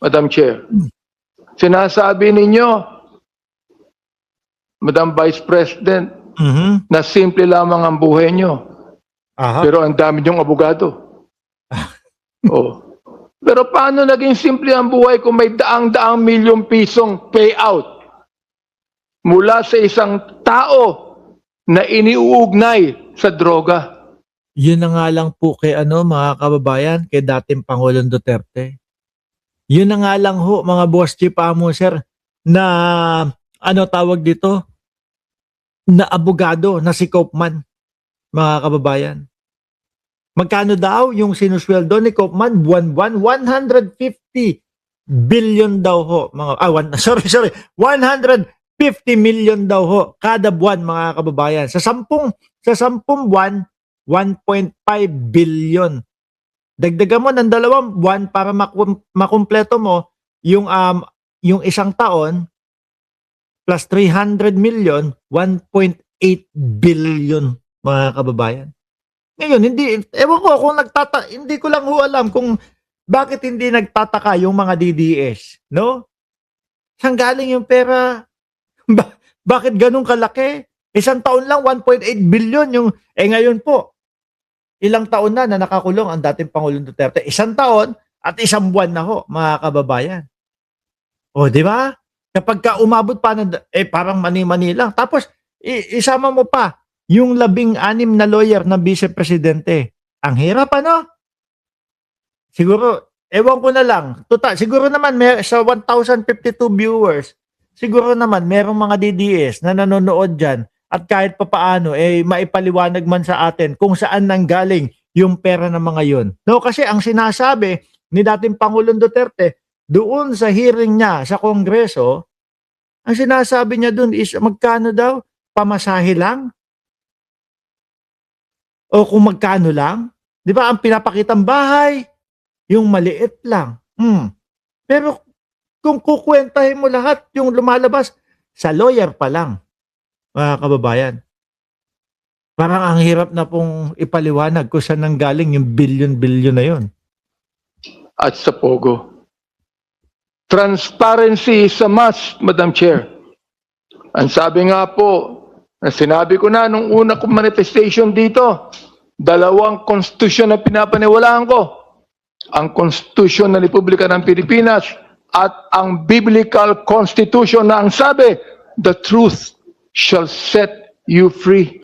Madam Chair. Sinasabi ninyo, Madam Vice President, na simple lamang ang buhay nyo. Aha. Pero ang dami nyong abogado. Oh. Pero paano naging simple ang buhay kung may daang-daang milyong pisong payout mula sa isang tao na iniuugnay sa droga? Yun na nga lang po kay mga kababayan, kay dating Pangulong Duterte. Yun na nga lang ho, mga boss chief amo sir, na tawag dito, na abogado na si Kaufman, mga kababayan. Magkano daw yung sinusweldo ni Kaufman buwan-buwan? 150 billion daw ho, mga 150 million daw ho kada buwan, mga kababayan. Sa 10 buwan, 1.5 billion. Dagdagan mo ng 2 buwan para makumpleto mo yung isang taon plus 300 million, 1.8 billion, mga kababayan. Ngayon, ewan ko kung hindi ko lang ho alam kung bakit hindi nagtataka yung mga DDS, no? Saan galing yung pera? Bakit ganun kalaki? Isang taon lang, 1.8 billion yung, ngayon po, ilang taon na nakakulong ang dating Pangulong Duterte? Isang taon at isang buwan na ho, mga kababayan. O, di ba? Kapag ka umabot pa na, parang mani-mani lang. Tapos, isama mo pa yung 16 na lawyer na vice-presidente. Ang hirap, Siguro, ewan ko na lang. Total, siguro naman sa 1,052 viewers, siguro naman merong mga DDS na nanonood dyan at kahit papaano, maipaliwanag man sa atin kung saan nanggaling yung pera ng mga yun. No, kasi ang sinasabi ni dating Pangulong Duterte, doon sa hearing niya sa Kongreso, ang sinasabi niya doon is magkano daw? Pamasahe lang? O kung magkano lang? Di ba ang pinapakitang bahay, yung maliit lang. Pero kung kukwentahin mo lahat yung lumalabas, sa lawyer pa lang, mga kababayan. Parang ang hirap na pong ipaliwanag kung saan nanggaling yung billion-billion na yun. At sa Pogo. Transparency is a must, Madam Chair. Ang sabi nga po, na sinabi ko na nung una kong manifestation dito, 2 konstitusyon na pinapaniwalaan ko. Ang Konstitusyon ng Republika ng Pilipinas at ang Biblical Constitution na ang sabi, the truth shall set you free.